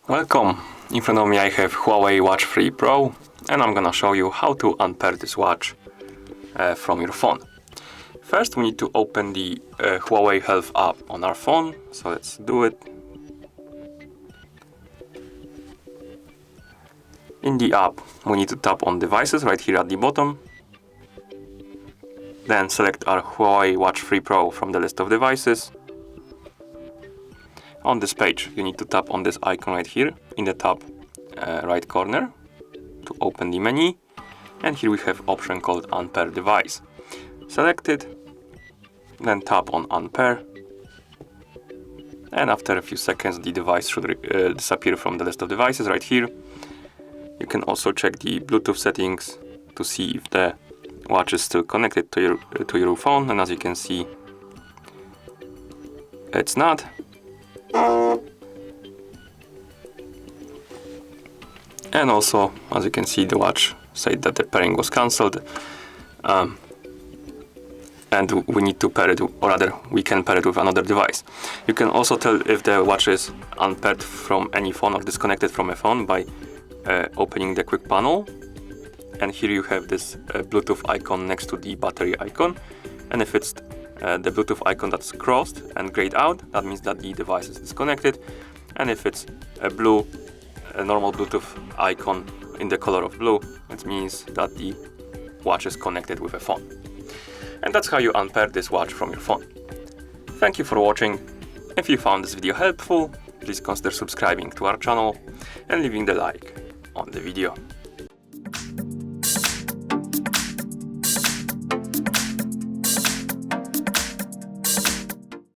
Welcome! In front of me I have HUAWEI Watch 3 Pro, and I'm gonna show you how to unpair this watch from your phone. First we need to open the HUAWEI Health app on our phone, so let's do it. In the app we need to tap on devices right here at the bottom. Then select our HUAWEI Watch 3 Pro from the list of devices. On this page you need to tap on this icon right here in the top right corner to open the menu, and here we have option called Unpair Device. Select it, then tap on Unpair, and after a few seconds the device should disappear from the list of devices right here. You can also check the Bluetooth settings to see if the watch is still connected to your phone, and as you can see it's not. And also, as you can see, the watch said that the pairing was cancelled, and we need to pair it, or rather we can pair it with another device. You can also tell if the watch is unpaired from any phone or disconnected from a phone by opening the quick panel, and here you have this Bluetooth icon next to the battery icon, and if it's the Bluetooth icon that's crossed and grayed out, that means that the device is disconnected, and if it's a normal Bluetooth icon in the color of blue, it means that the watch is connected with a phone. And that's how you unpair this watch from your phone. Thank you for watching. If you found this video helpful, please consider subscribing to our channel and leaving the like on the video.